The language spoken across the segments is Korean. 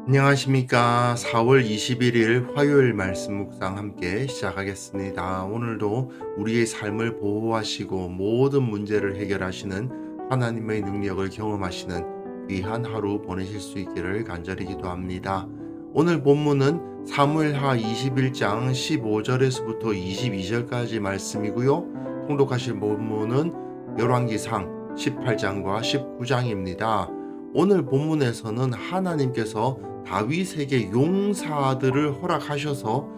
안녕하십니까. 4월 21일 화요일 말씀 묵상 함께 시작하겠습니다. 오늘도 우리의 삶을 보호하시고 모든 문제를 해결하시는 하나님의 능력을 경험하시는 귀한 하루 보내실 수 있기를 간절히 기도합니다. 오늘 본문은 사무엘하 21장 15절에서부터 22절까지 말씀이고요. 통독하실 본문은 열왕기상 18장과 19장입니다. 오늘 본문에서는 하나님께서 다윗에게 용사들을 허락하셔서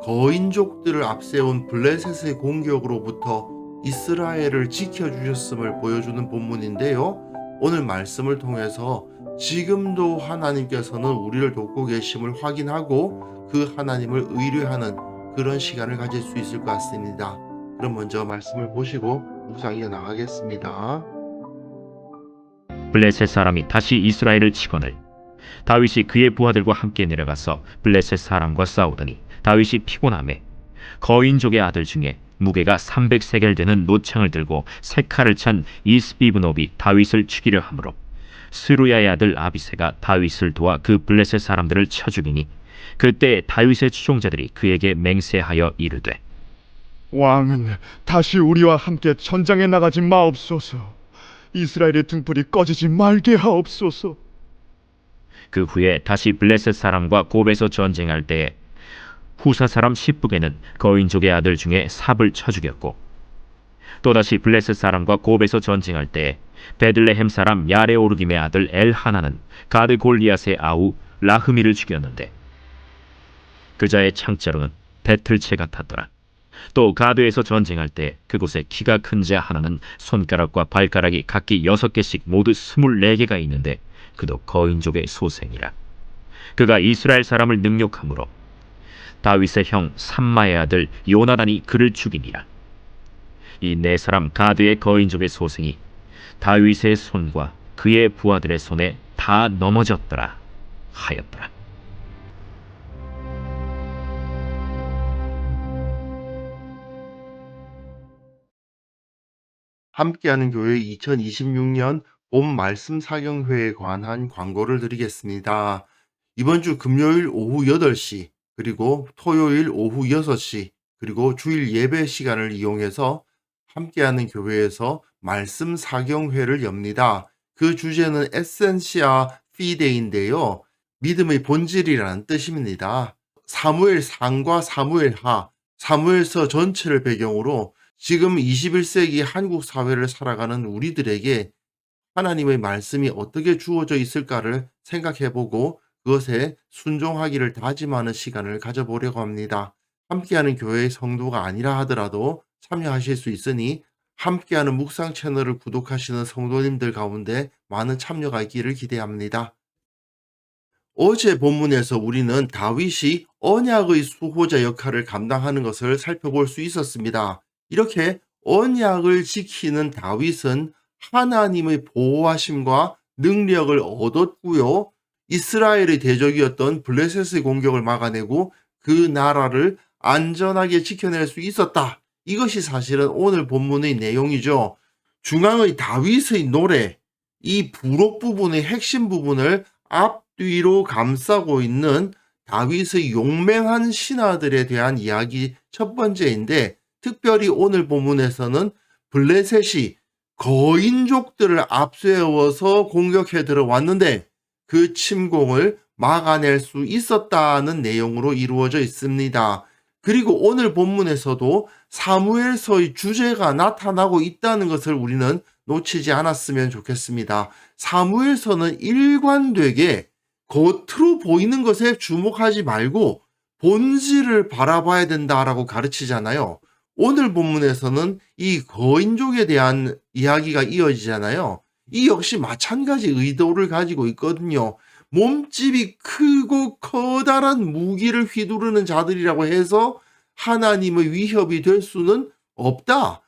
거인족들을 앞세운 블레셋의 공격으로부터 이스라엘을 지켜주셨음을 보여주는 본문인데요. 오늘 말씀을 통해서 지금도 하나님께서는 우리를 돕고 계심을 확인하고 그 하나님을 의뢰하는 그런 시간을 가질 수 있을 것 같습니다. 그럼 먼저 말씀을 보시고 묵상 이어나가겠습니다. 블레셋 사람이 다시 이스라엘을 치거늘 다윗이 그의 부하들과 함께 내려가서 블레셋 사람과 싸우더니 다윗이 피곤하매 거인족의 아들 중에 무게가 300세겔 되는 노창을 들고 세 칼을 찬 이스비브노비 다윗을 죽이려 하므로 스루야의 아들 아비새가 다윗을 도와 그 블레셋 사람들을 쳐 죽이니 그때 다윗의 추종자들이 그에게 맹세하여 이르되 왕은 다시 우리와 함께 전장에 나가지 마옵소서. 이스라엘의 등불이 꺼지지 말게 하옵소서. 그 후에 다시 블레셋 사람과 곱에서 전쟁할 때에 후사 사람 십북에는 거인족의 아들 중에 삽을 쳐 죽였고 또다시 블레셋 사람과 곱에서 전쟁할 때에 베들레헴 사람 야레오르김의 아들 엘하나는 가드 골리앗의 아우 라흐미를 죽였는데 그자의 창자로는 배틀채 같았더라. 또 가드에서 전쟁할 때 그곳에 키가 큰 자 하나는 손가락과 발가락이 각기 6개씩 모두 24개가 있는데 그도 거인족의 소생이라. 그가 이스라엘 사람을 능욕함으로 다윗의 형 삼마의 아들 요나단이 그를 죽이니라. 이 네 사람 가드의 거인족의 소생이 다윗의 손과 그의 부하들의 손에 다 넘어졌더라 하였더라. 함께하는 교회 2026년 봄 말씀 사경회에 관한 광고를 드리겠습니다. 이번 주 금요일 오후 8시, 그리고 토요일 오후 6시, 그리고 주일 예배 시간을 이용해서 함께하는 교회에서 말씀 사경회를 엽니다. 그 주제는 에센시아 피데인데요. 믿음의 본질이라는 뜻입니다. 사무엘 상과 사무엘 하, 사무엘서 전체를 배경으로 지금 21세기 한국 사회를 살아가는 우리들에게 하나님의 말씀이 어떻게 주어져 있을까를 생각해보고 그것에 순종하기를 다짐하는 시간을 가져보려고 합니다. 함께하는 교회의 성도가 아니라 하더라도 참여하실 수 있으니 함께하는 묵상 채널을 구독하시는 성도님들 가운데 많은 참여가 있기를 기대합니다. 어제 본문에서 우리는 다윗이 언약의 수호자 역할을 감당하는 것을 살펴볼 수 있었습니다. 이렇게 언약을 지키는 다윗은 하나님의 보호하심과 능력을 얻었고요. 이스라엘의 대적이었던 블레셋의 공격을 막아내고 그 나라를 안전하게 지켜낼 수 있었다. 이것이 사실은 오늘 본문의 내용이죠. 중앙의 다윗의 노래, 이 부록 부분의 핵심 부분을 앞뒤로 감싸고 있는 다윗의 용맹한 신하들에 대한 이야기 첫 번째인데, 특별히 오늘 본문에서는 블레셋이 거인족들을 앞세워서 공격해 들어왔는데 그 침공을 막아낼 수 있었다는 내용으로 이루어져 있습니다. 그리고 오늘 본문에서도 사무엘서의 주제가 나타나고 있다는 것을 우리는 놓치지 않았으면 좋겠습니다. 사무엘서는 일관되게 겉으로 보이는 것에 주목하지 말고 본질을 바라봐야 된다라고 가르치잖아요. 오늘 본문에서는 이 거인족에 대한 이야기가 이어지잖아요. 이 역시 마찬가지 의도를 가지고 있거든요. 몸집이 크고 커다란 무기를 휘두르는 자들이라고 해서 하나님의 위협이 될 수는 없다.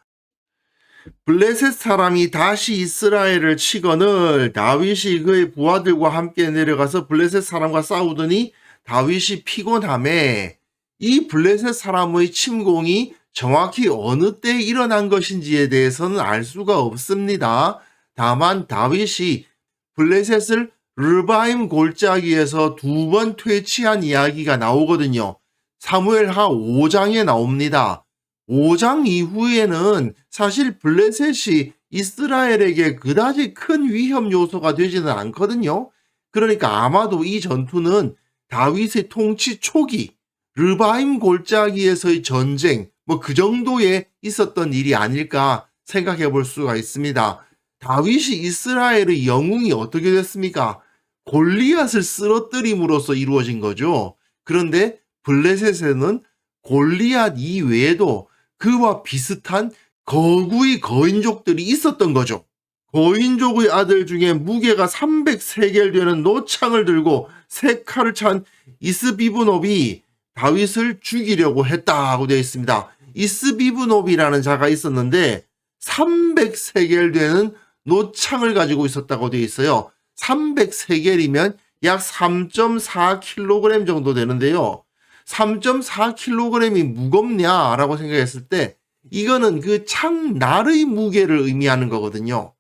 블레셋 사람이 다시 이스라엘을 치거늘 다윗이 그의 부하들과 함께 내려가서 블레셋 사람과 싸우더니 다윗이 피곤함에 이 블레셋 사람의 침공이 정확히 어느 때 일어난 것인지에 대해서는 알 수가 없습니다. 다만 다윗이 블레셋을 르바임 골짜기에서 2번 퇴치한 이야기가 나오거든요. 사무엘하 5장에 나옵니다. 5장 이후에는 사실 블레셋이 이스라엘에게 그다지 큰 위험 요소가 되지는 않거든요. 그러니까 아마도 이 전투는 다윗의 통치 초기 르바임 골짜기에서의 전쟁 그 정도에 있었던 일이 아닐까 생각해 볼 수가 있습니다. 다윗이 이스라엘의 영웅이 어떻게 됐습니까? 골리앗을 쓰러뜨림으로써 이루어진 거죠. 그런데 블레셋에는 골리앗 이외에도 그와 비슷한 거구의 거인족들이 있었던 거죠. 거인족의 아들 중에 무게가 300세겔 되는 노창을 들고 세 칼을 찬 이스비브놉이 다윗을 죽이려고 했다고 되어 있습니다. 이스비브놉이라는 자가 있었는데 300세겔 되는 노창을 가지고 있었다고 되어 있어요. 300세겔이면 약 3.4kg 정도 되는데요. 3.4kg이 무겁냐라고 생각했을 때 이거는 그 창날의 무게를 의미하는 거거든요.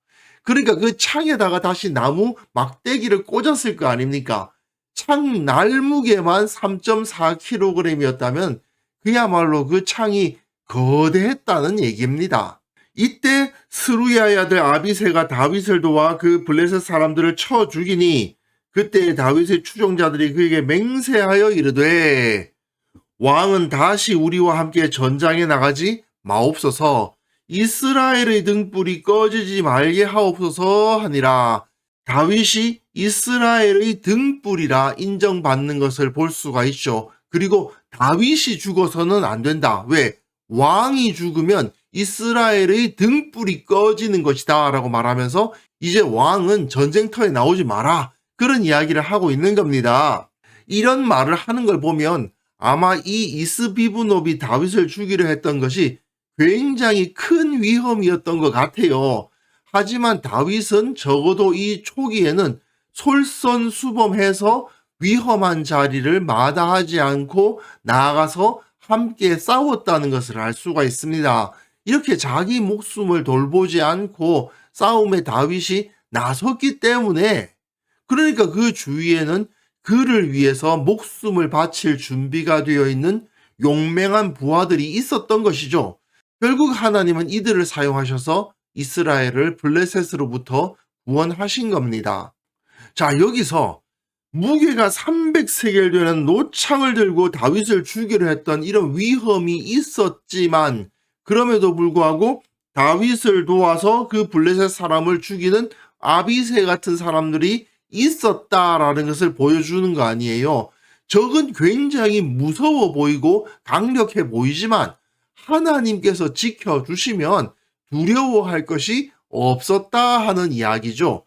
그러니까 그 창에다가 다시 나무 막대기를 꽂았을 거 아닙니까? 창날 무게만 3.4kg이었다면 그야말로 그 창이 거대했다는 얘기입니다. 이때 스루야의 아들 아비새가 다윗을 도와 그 블레셋 사람들을 쳐 죽이니 그때 다윗의 추종자들이 그에게 맹세하여 이르되 왕은 다시 우리와 함께 전장에 나가지 마옵소서 이스라엘의 등불이 꺼지지 말게 하옵소서 하니라. 다윗이 이스라엘의 등불이라 인정받는 것을 볼 수가 있죠. 그리고 다윗이 죽어서는 안 된다. 왜? 왕이 죽으면 이스라엘의 등불이 꺼지는 것이다 라고 말하면서 이제 왕은 전쟁터에 나오지 마라 그런 이야기를 하고 있는 겁니다. 이런 말을 하는 걸 보면 아마 이 이스비브놉이 다윗을 죽이려 했던 것이 굉장히 큰 위험이었던 것 같아요. 하지만 다윗은 적어도 이 초기에는 솔선수범해서 위험한 자리를 마다하지 않고 나아가서 함께 싸웠다는 것을 알 수가 있습니다. 이렇게 자기 목숨을 돌보지 않고 싸움에 다윗이 나섰기 때문에 그러니까 그 주위에는 그를 위해서 목숨을 바칠 준비가 되어 있는 용맹한 부하들이 있었던 것이죠. 결국 하나님은 이들을 사용하셔서 이스라엘을 블레셋으로부터 구원하신 겁니다. 자, 여기서 무게가 300세겔 되는 노창을 들고 다윗을 죽이려 했던 이런 위험이 있었지만 그럼에도 불구하고 다윗을 도와서 그 블레셋 사람을 죽이는 아비새 같은 사람들이 있었다라는 것을 보여주는 거 아니에요. 적은 굉장히 무서워 보이고 강력해 보이지만 하나님께서 지켜주시면 두려워할 것이 없었다 하는 이야기죠.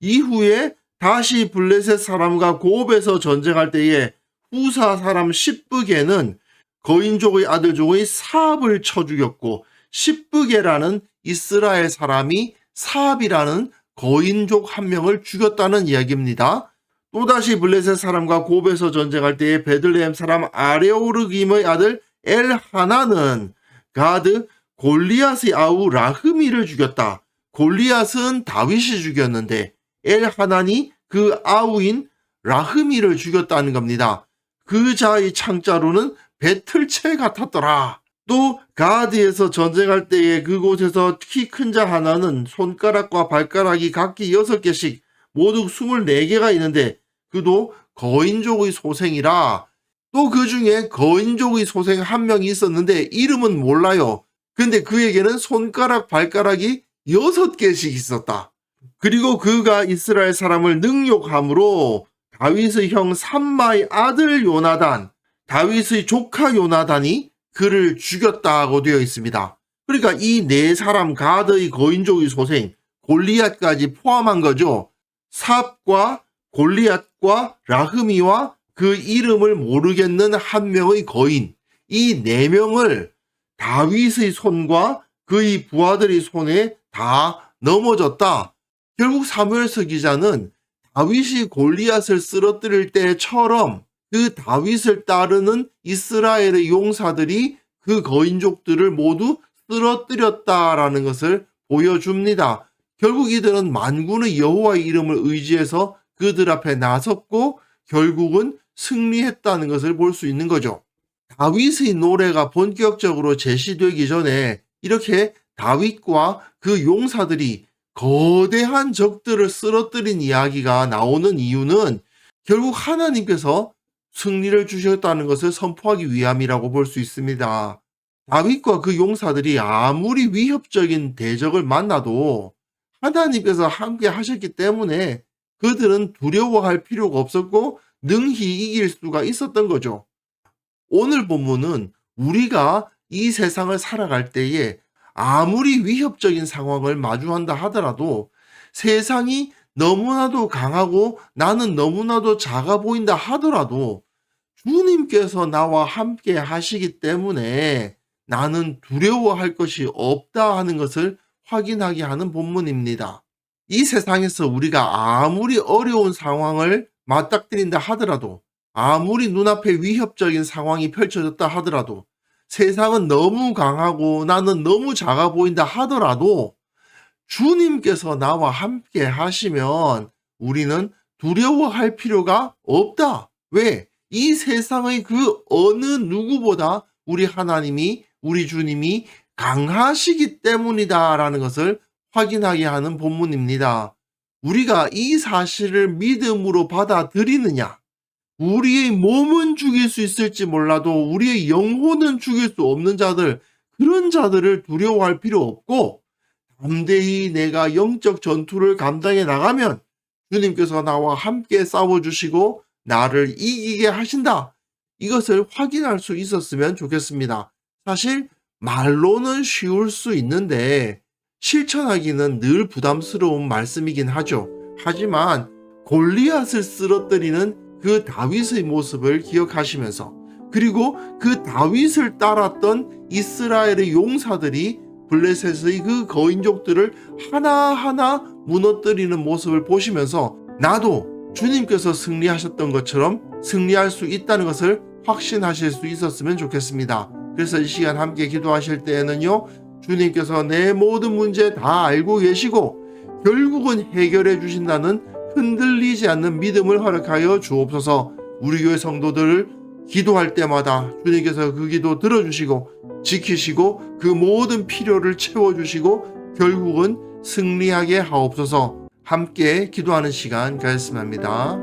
이후에 다시 블레셋 사람과 곱에서 전쟁할 때에 후사 사람 십브게는 거인족의 아들 중의 사압을 쳐 죽였고 십브게라는 이스라엘 사람이 사압이라는 거인족 한 명을 죽였다는 이야기입니다. 또다시 블레셋 사람과 곱에서 전쟁할 때에 베들레헴 사람 아레오르김의 아들 엘하나는 가드 골리앗의 아우 라흐미를 죽였다. 골리앗은 다윗이 죽였는데 엘하난이 그 아우인 라흐미를 죽였다는 겁니다. 그 자의 창자로는 배틀채 같았더라. 또 가드에서 전쟁할 때에 그곳에서 키 큰 자 하나는 손가락과 발가락이 각기 6개씩 모두 24개가 있는데 그도 거인족의 소생이라. 또 그 중에 거인족의 소생 한 명이 있었는데 이름은 몰라요. 근데 그에게는 손가락 발가락이 6개씩 있었다. 그리고 그가 이스라엘 사람을 능욕함으로 다윗의 형 삼마의 아들 요나단, 다윗의 조카 요나단이 그를 죽였다고 되어 있습니다. 그러니까 이 네 사람 가드의 거인족의 소생, 골리앗까지 포함한 거죠. 삽과 골리앗과 라흐미와 그 이름을 모르겠는 한 명의 거인, 이 네 명을 다윗의 손과 그의 부하들의 손에 다 넘어졌다. 결국 사무엘서 기자는 다윗이 골리앗을 쓰러뜨릴 때처럼 그 다윗을 따르는 이스라엘의 용사들이 그 거인족들을 모두 쓰러뜨렸다라는 것을 보여줍니다. 결국 이들은 만군의 여호와의 이름을 의지해서 그들 앞에 나섰고 결국은 승리했다는 것을 볼 수 있는 거죠. 다윗의 노래가 본격적으로 제시되기 전에 이렇게 다윗과 그 용사들이 거대한 적들을 쓰러뜨린 이야기가 나오는 이유는 결국 하나님께서 승리를 주셨다는 것을 선포하기 위함이라고 볼 수 있습니다. 다윗과 그 용사들이 아무리 위협적인 대적을 만나도 하나님께서 함께 하셨기 때문에 그들은 두려워할 필요가 없었고 능히 이길 수가 있었던 거죠. 오늘 본문은 우리가 이 세상을 살아갈 때에 아무리 위협적인 상황을 마주한다 하더라도 세상이 너무나도 강하고 나는 너무나도 작아 보인다 하더라도 주님께서 나와 함께 하시기 때문에 나는 두려워할 것이 없다 하는 것을 확인하게 하는 본문입니다. 이 세상에서 우리가 아무리 어려운 상황을 맞닥뜨린다 하더라도 아무리 눈앞에 위협적인 상황이 펼쳐졌다 하더라도 세상은 너무 강하고 나는 너무 작아 보인다 하더라도 주님께서 나와 함께 하시면 우리는 두려워할 필요가 없다. 왜? 이 세상의 그 어느 누구보다 우리 하나님이, 우리 주님이 강하시기 때문이다라는 것을 확인하게 하는 본문입니다. 우리가 이 사실을 믿음으로 받아들이느냐? 우리의 몸은 죽일 수 있을지 몰라도 우리의 영혼은 죽일 수 없는 자들, 그런 자들을 두려워할 필요 없고 담대히 내가 영적 전투를 감당해 나가면 주님께서 나와 함께 싸워주시고 나를 이기게 하신다. 이것을 확인할 수 있었으면 좋겠습니다. 사실 말로는 쉬울 수 있는데 실천하기는 늘 부담스러운 말씀이긴 하죠. 하지만 골리앗을 쓰러뜨리는 그 다윗의 모습을 기억하시면서 그리고 그 다윗을 따랐던 이스라엘의 용사들이 블레셋의 그 거인족들을 하나하나 무너뜨리는 모습을 보시면서 나도 주님께서 승리하셨던 것처럼 승리할 수 있다는 것을 확신하실 수 있었으면 좋겠습니다. 그래서 이 시간 함께 기도하실 때에는요, 주님께서 내 모든 문제 다 알고 계시고 결국은 해결해 주신다는 흔들리지 않는 믿음을 허락하여 주옵소서. 우리 교회 성도들을 기도할 때마다 주님께서 그 기도 들어주시고 지키시고 그 모든 필요를 채워주시고 결국은 승리하게 하옵소서. 함께 기도하는 시간 가졌으면 합니다.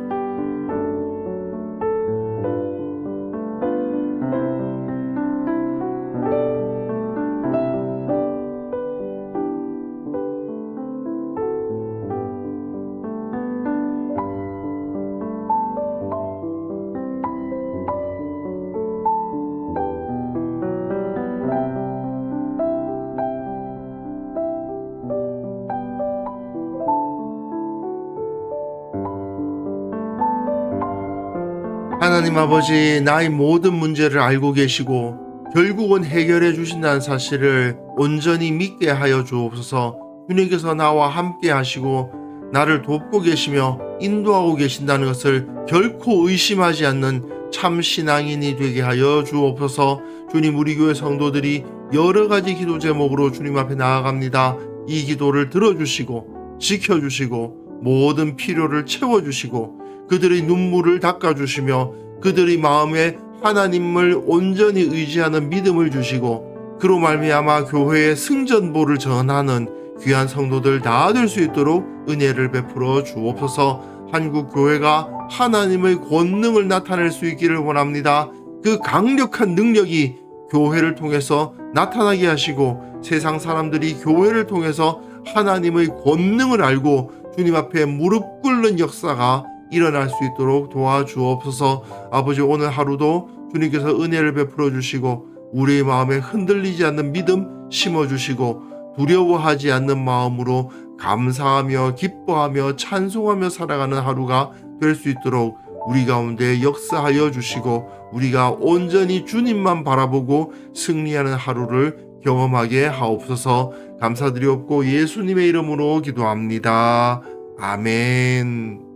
하나님 아버지, 나의 모든 문제를 알고 계시고 결국은 해결해 주신다는 사실을 온전히 믿게 하여 주옵소서. 주님께서 나와 함께 하시고 나를 돕고 계시며 인도하고 계신다는 것을 결코 의심하지 않는 참 신앙인이 되게 하여 주옵소서. 주님, 우리 교회 성도들이 여러 가지 기도 제목으로 주님 앞에 나아갑니다. 이 기도를 들어주시고 지켜주시고 모든 필요를 채워주시고 그들의 눈물을 닦아주시며 그들의 마음에 하나님을 온전히 의지하는 믿음을 주시고 그로 말미암아 교회의 승전보를 전하는 귀한 성도들 다 될 수 있도록 은혜를 베풀어 주옵소서. 한국 교회가 하나님의 권능을 나타낼 수 있기를 원합니다. 그 강력한 능력이 교회를 통해서 나타나게 하시고 세상 사람들이 교회를 통해서 하나님의 권능을 알고 주님 앞에 무릎 꿇는 역사가 일어날 수 있도록 도와주옵소서. 아버지, 오늘 하루도 주님께서 은혜를 베풀어 주시고 우리의 마음에 흔들리지 않는 믿음 심어주시고 두려워하지 않는 마음으로 감사하며 기뻐하며 찬송하며 살아가는 하루가 될 수 있도록 우리 가운데 역사하여 주시고 우리가 온전히 주님만 바라보고 승리하는 하루를 경험하게 하옵소서. 감사드리옵고 예수님의 이름으로 기도합니다. 아멘.